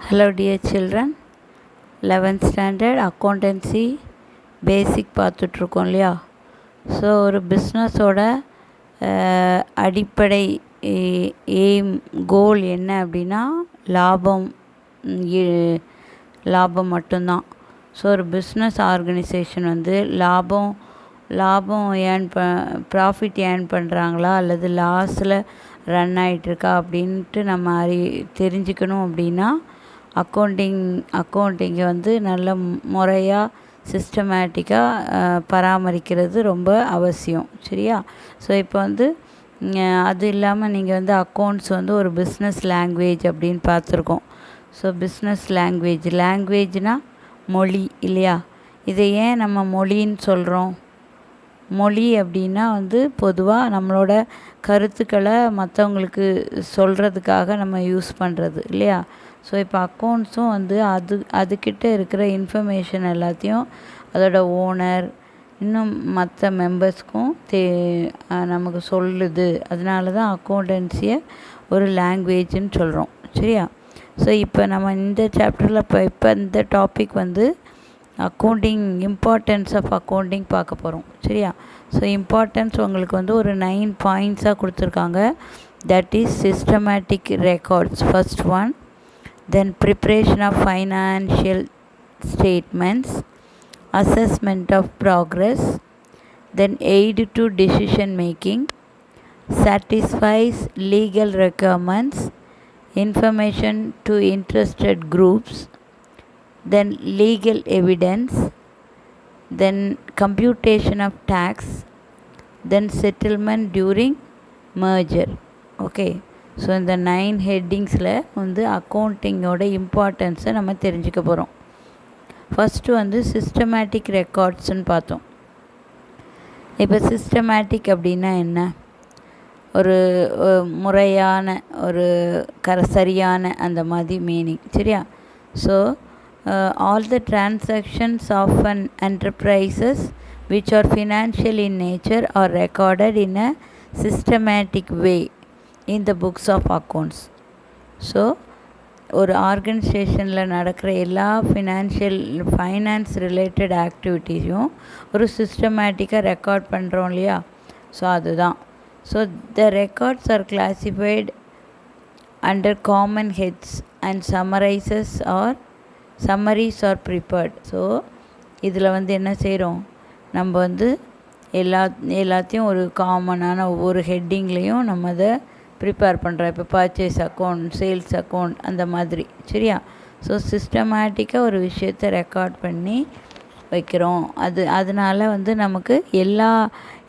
Hello dear children, 11th standard accountancy basic பார்த்துட்ருக்கோம் இல்லையா. So ஒரு பிஸ்னஸோட அடிப்படை எய்ம் கோல் என்ன அப்படின்னா லாபம் மட்டும்தான். ஸோ ஒரு பிஸ்னஸ் ஆர்கனைசேஷன் வந்து லாபம் ப்ராஃபிட் ஏர்ன் பண்ணுறாங்களா அல்லது லாஸில் ரன் ஆகிட்டுருக்கா அப்படின்ட்டு நம்ம தெரிஞ்சுக்கணும் அப்படின்னா அக்கௌண்டிங்கை வந்து நல்ல முறையாக சிஸ்டமேட்டிக்காக பராமரிக்கிறது ரொம்ப அவசியம். சரியா? ஸோ இப்போ வந்து அது இல்லாமல் நீங்கள் வந்து அக்கௌண்ட்ஸ் வந்து ஒரு பிஸ்னஸ் லாங்குவேஜ் அப்படின்னு பார்த்துருக்கோம். ஸோ பிஸ்னஸ் லாங்குவேஜ்னால் மொழி இல்லையா? இதை ஏன் நம்ம மொழின்னு சொல்கிறோம்? மொழி அப்படின்னா வந்து பொதுவாக நம்மளோட கருத்துக்களை மற்றவங்களுக்கு சொல்கிறதுக்காக நம்ம யூஸ் பண்ணுறது இல்லையா? ஸோ இப்போ அக்கௌண்ட்ஸும் வந்து அதுக்கிட்ட இருக்கிற இன்ஃபர்மேஷன் எல்லாத்தையும் அதோட ஓனர் இன்னும் மற்ற மெம்பர்ஸ்க்கும் நமக்கு சொல்லுது. அதனால தான் அக்கௌண்டன்சியை ஒரு லாங்குவேஜ்னு சொல்கிறோம். சரியா? ஸோ இப்போ நம்ம இந்த சாப்டரில் இப்போ இந்த டாபிக் வந்து இம்பார்ட்டன்ஸ் ஆஃப் அக்கௌண்டிங் பார்க்க போகிறோம். சரியா? ஸோ இம்பார்ட்டன்ஸ் உங்களுக்கு வந்து ஒரு 9 பாயிண்ட்ஸாக கொடுத்துருக்காங்க. That is systematic records first one, then preparation of financial statements, assessment of progress, then aid to decision making, satisfies legal requirements, information to interested groups, then legal evidence, then computation of tax, then settlement during merger. Okay, so இந்த 9 ஹெட்டிங்ஸில் வந்து அக்கௌண்டிங்கோட இம்பார்ட்டன்ஸை நம்ம தெரிஞ்சுக்க போகிறோம். First வந்து systematic ரெக்கார்ட்ஸ்ன்னு பார்த்தோம். இப்போ systematic அப்படின்னா என்ன? ஒரு முறையான ஒரு சரியான அந்த மாதிரி மீனிங். சரியா? So all the transactions of an enterprises which are financial in nature are recorded in a systematic way in the books of accounts. So ஒரு ஆர்கனைசேஷனில் நடக்கிற எல்லா ஃபைனான்ஸ் ரிலேட்டட் ஆக்டிவிட்டீஸையும் ஒரு சிஸ்டமேட்டிக்காக ரெக்கார்ட் பண்ணுறோம் இல்லையா? ஸோ அதுதான். So the records are classified under common heads and summaries are prepared. So இதில் வந்து என்ன செய்கிறோம்? நம்ம வந்து எல்லாத்தையும் ஒரு காமனான ஒவ்வொரு ஹெட்டிங்லேயும் நம்ம அதை ப்ரிப்பேர் பண்ணுறோம். இப்போ பர்ச்சேஸ் அக்கௌண்ட், சேல்ஸ் அக்கௌண்ட் அந்த மாதிரி. சரியா? ஸோ சிஸ்டமேட்டிக்காக ஒரு விஷயத்தை ரெக்கார்ட் பண்ணி வைக்கிறோம். அதனால வந்து நமக்கு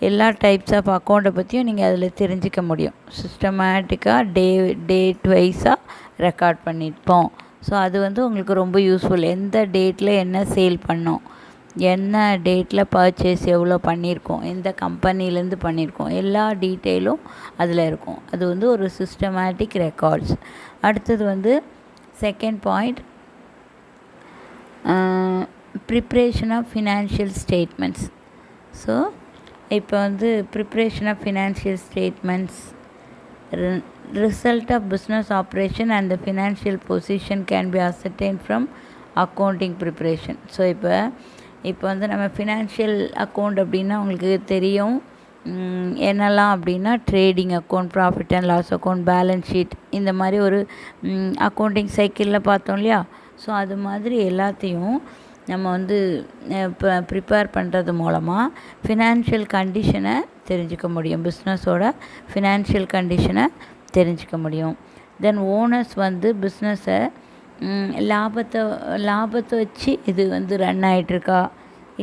எல்லா டைப்ஸ் ஆஃப் அக்கௌண்ட்டை பற்றியும் நீங்கள் அதில் தெரிஞ்சிக்க முடியும். சிஸ்டமேட்டிக்காக டேட் வைஸாக ரெக்கார்ட் பண்ணியிருப்போம். ஸோ அது வந்து உங்களுக்கு ரொம்ப யூஸ்ஃபுல். எந்த டேட்டில் என்ன சேல் பண்ணோம், என்ன டேட்டில் பர்ச்சேஸ் எவ்வளோ பண்ணியிருக்கோம், எந்த கம்பெனிலேருந்து பண்ணியிருக்கோம், எல்லா டீட்டெயிலும் அதில் இருக்கும். அது வந்து ஒரு சிஸ்டமேட்டிக் ரெக்கார்ட்ஸ். அடுத்தது வந்து second point, preparation of financial statements. So இப்போ வந்து preparation of financial statements result of business operation and the financial position can be ascertained from accounting preparation. So இப்போ வந்து நம்ம ஃபினான்ஷியல் அக்கௌண்ட் அப்படின்னா உங்களுக்கு தெரியும் என்னெல்லாம் அப்படின்னா trading account, profit and loss account, balance sheet, இந்த மாதிரி ஒரு அக்கௌண்டிங் சைக்கிளில் பார்த்தோம் இல்லையா? ஸோ அது மாதிரி எல்லாத்தையும் நம்ம வந்து இப்போ ப்ரிப்பேர் பண்ணுறது மூலமாக ஃபினான்ஷியல் கண்டிஷனை தெரிஞ்சுக்க முடியும். பிஸ்னஸோட ஃபினான்ஷியல் கண்டிஷனை தெரிஞ்சிக்க முடியும். தென் ஓனர்ஸ் வந்து பிஸ்னஸை லாபத்தை வச்சு இது வந்து ரன் ஆகிட்டுருக்கா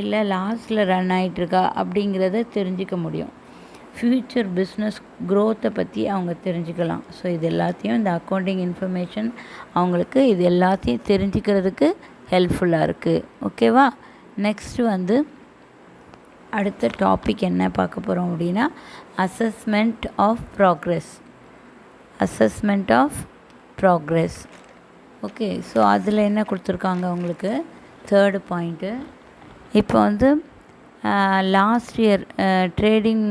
இல்லை லாஸில் ரன் ஆகிட்டுருக்கா அப்படிங்கிறத தெரிஞ்சிக்க முடியும். ஃப்யூச்சர் பிஸ்னஸ் க்ரோத்தை பற்றி அவங்க தெரிஞ்சுக்கலாம். ஸோ இது எல்லாத்தையும் இந்த அக்கௌண்டிங் இன்ஃபர்மேஷன் அவங்களுக்கு இது எல்லாத்தையும் தெரிஞ்சுக்கிறதுக்கு ஹெல்ப்ஃபுல்லாக இருக்குது. ஓகேவா? நெக்ஸ்ட்டு வந்து அடுத்த டாபிக் என்ன பார்க்க போகிறோம் அப்படின்னா assessment of progress. Okay, so அதில் என்ன கொடுத்துருக்காங்க உங்களுக்கு? தேர்டு பாயிண்ட்டு, இப்போ வந்து last year trading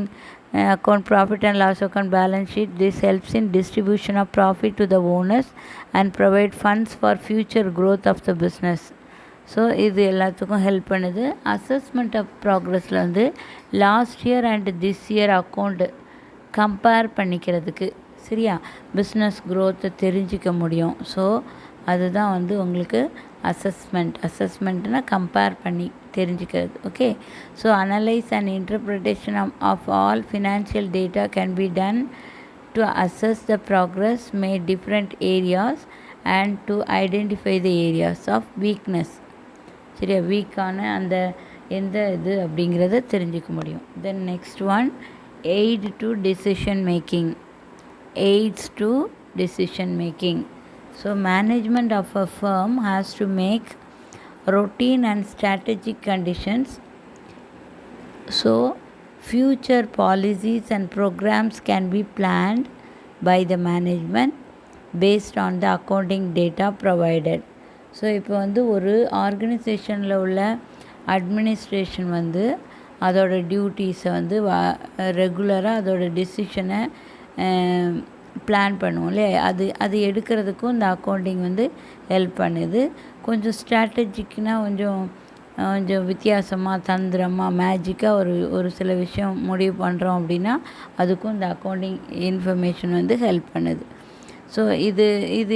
account, profit and loss account, balance sheet. This helps in distribution of profit to the owners and provide funds for future growth of the business. So இது எல்லாத்துக்கும் help பண்ணுது. Assessment of ப்ராக்ரஸில் வந்து last year and this year account compare பண்ணிக்கிறதுக்கு, சரியா, business க்ரோத்தை தெரிஞ்சிக்க முடியும். So அதுதான் வந்து உங்களுக்கு அசஸ்மெண்ட்னா கம்பேர் பண்ணி தெரிஞ்சுக்கிறது. Okay, so analyse and interpretation of all financial data can be done to assess the progress made different areas and to identify the areas of weakness. சரியா, வீக்கான அந்த எந்த இது அப்படிங்கிறத தெரிஞ்சுக்க முடியும். Then next one, aid to decision making. Aids to decision making. So management of a firm has to make routine and strategic conditions. So future policies and programs can be planned by the management based on the accounting data provided. So இப்போ வந்து ஒரு ஆர்கனைசேஷனில் உள்ள administration வந்து அதோட டியூட்டிஸை வந்து ரெகுலராக அதோட டிசிஷனை plan பண்ணுவோம் இல்லையா, அது எடுக்கிறதுக்கும் இந்த அக்கௌண்டிங் வந்து ஹெல்ப் பண்ணுது. கொஞ்சம் ஸ்ட்ராட்டஜிக்னால் கொஞ்சம் வித்தியாசமாக, தந்திரமாக, மேஜிக்காக ஒரு சில விஷயம் முடிவு பண்ணுறோம் அப்படின்னா அதுக்கும் இந்த அக்கௌண்டிங் இன்ஃபர்மேஷன் வந்து ஹெல்ப் பண்ணுது. ஸோ இது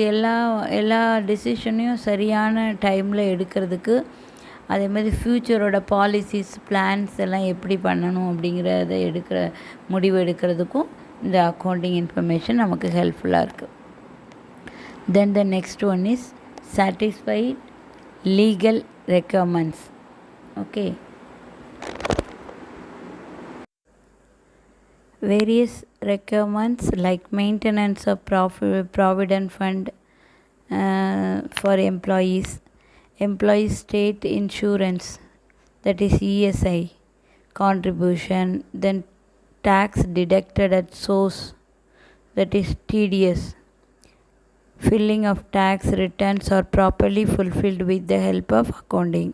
எல்லா டெசிஷனையும் சரியான டைமில் எடுக்கிறதுக்கு, அதே மாதிரி ஃப்யூச்சரோட பாலிசிஸ், பிளான்ஸ் எல்லாம் எப்படி பண்ணணும் அப்படிங்கிறத முடிவு எடுக்கிறதுக்கும் இந்த அக்கௌண்டிங் இன்ஃபர்மேஷன் நமக்கு ஹெல்ப்ஃபுல்லாக இருக்குது. Then the next one is satisfied legal requirements. Okay, various requirements like maintenance of provident fund for employees state insurance, that is ESI contribution, then tax deducted at source, that is TDS, filling of tax returns are properly fulfilled with the help of accounting.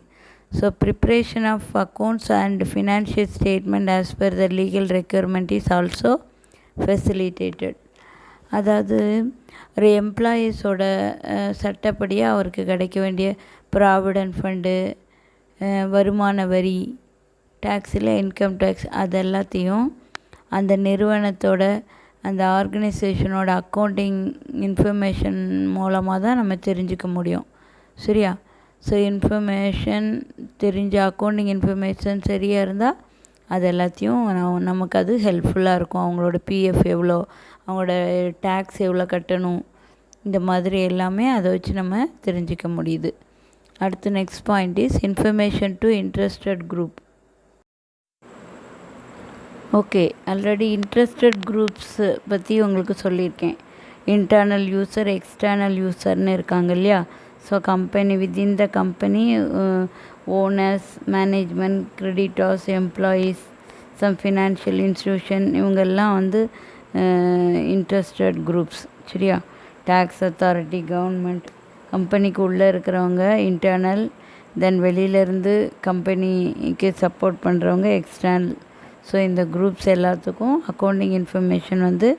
So preparation of accounts and financial statement as per the legal requirement is also facilitated. அதாவது ஒரு எம்ப்ளாயீஸோட சட்டப்படியாக அவருக்கு கிடைக்க வேண்டிய provident fund, வருமான வரி, டேக்ஸில் income tax, அதெல்லாத்தையும் அந்த நிறுவனத்தோட அந்த ஆர்கனைசேஷனோட அக்கௌண்டிங் இன்ஃபர்மேஷன் மூலமாக தான் நம்ம தெரிஞ்சுக்க முடியும். சரியா, ஸோ இன்ஃபர்மேஷன் தெரிஞ்ச அக்கௌண்டிங் இன்ஃபர்மேஷன் சரியாக இருந்தால் அது எல்லாத்தையும் நமக்கு அது ஹெல்ப்ஃபுல்லாக இருக்கும். அவங்களோட பிஎஃப் எவ்வளோ, அவங்களோட டேக்ஸ் எவ்வளோ கட்டணும், இந்த மாதிரி எல்லாமே அதை வச்சு நம்ம தெரிஞ்சிக்க முடியுது. அடுத்து next point is information to interested group. Okay, already interested groups பற்றி உங்களுக்கு சொல்லியிருக்கேன். இன்டர்னல் யூசர், எக்ஸ்டர்னல் யூசர்னு இருக்காங்க இல்லையா. So company, within the company owners, management, creditors, employees, some financial institution, இவங்கெல்லாம் வந்து இன்ட்ரெஸ்டட் குரூப்ஸ். சரியா, டேக்ஸ் அத்தாரிட்டி, கவர்மெண்ட், கம்பெனிக்கு உள்ளே இருக்கிறவங்க இன்டர்னல், தென் வெளியிலேருந்து கம்பெனிக்கு சப்போர்ட் பண்ணுறவங்க எக்ஸ்டர்னல். ஸோ இந்த குரூப்ஸ் எல்லாத்துக்கும் அக்கௌண்டிங் இன்ஃபர்மேஷன் வந்து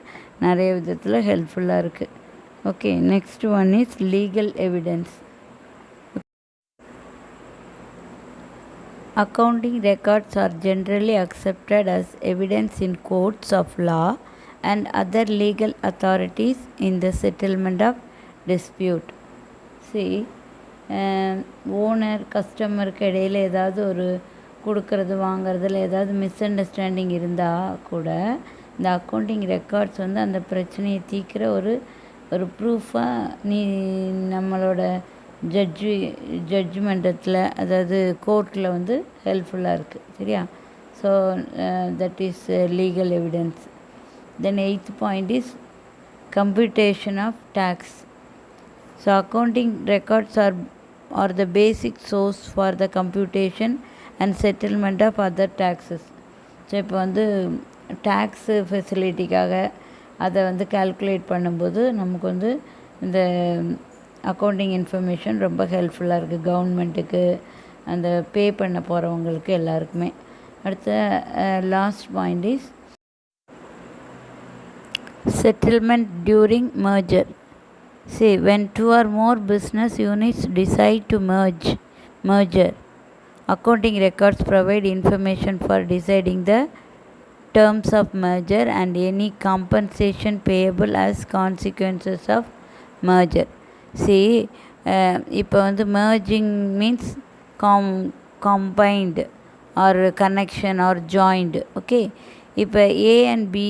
நிறைய விதத்தில் ஹெல்ப்ஃபுல்லாக இருக்குது. Okay, next one is legal evidence. Accounting records are generally accepted as evidence in courts of law and other legal authorities in the settlement of dispute. See, owner கஸ்டமருக்கு இடையில் ஏதாவது ஒரு கொடுக்கறது வாங்கிறதுல ஏதாவது மிஸ் அண்டர்ஸ்டாண்டிங் இருந்தால் கூட இந்த அக்கௌண்டிங் ரெக்கார்ட்ஸ் வந்து அந்த பிரச்சனையை தீர்க்கிற ஒரு ப்ரூஃபாக நம்மளோட ஜட்ஜ்மெண்டத்தில், அதாவது கோர்ட்டில் வந்து ஹெல்ப்ஃபுல்லாக இருக்குது. சரியா, so that is legal evidence. Then eighth point is computation of tax. So accounting records are the basic source for the computation and settlement of other taxes. So இப்போ வந்து டேக்ஸு ஃபெசிலிட்டிக்காக அதை வந்து கால்குலேட் பண்ணும்போது நமக்கு வந்து இந்த அக்கௌண்டிங் இன்ஃபர்மேஷன் ரொம்ப ஹெல்ப்ஃபுல்லாக இருக்குது கவர்மெண்ட்டுக்கு, அந்த பே பண்ண போகிறவங்களுக்கு எல்லாருக்குமே. அடுத்த last point is Settlement during merger. See, when two or more business units decide to merger, accounting records provide information for deciding the terms of merger and any compensation payable as consequences of merger. See, இப்போ வந்து merging means combined or connection or joined. Okay, இப்போ A and B,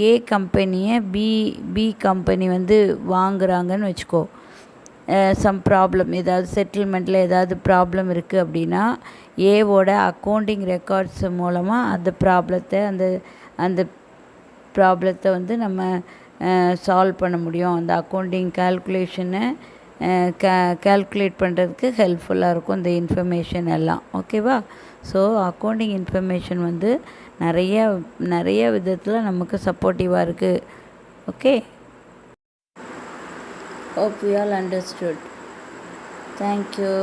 ஏ கம்பெனியை B company வந்து வாங்குறாங்கன்னு வச்சுக்கோ. Some problem, ஏதாவது செட்டில்மெண்ட்டில் ஏதாவது problem இருக்குது அப்படின்னா ஏவோட அக்கௌண்டிங் ரெக்கார்ட்ஸ் மூலமாக அந்த ப்ராப்ளத்தை வந்து நம்ம சால்வ் பண்ண முடியும். அந்த அக்கௌண்டிங் கால்குலேஷனை கால்குலேட் பண்ணுறதுக்கு ஹெல்ப்ஃபுல்லாக இருக்கும் இந்த இன்ஃபர்மேஷன் எல்லாம். ஓகேவா? ஸோ அக்கௌண்டிங் இன்ஃபர்மேஷன் வந்து நிறைய விதத்தில் நமக்கு சப்போர்ட்டிவாக இருக்குது. Okay, hope we all understood. Thank you.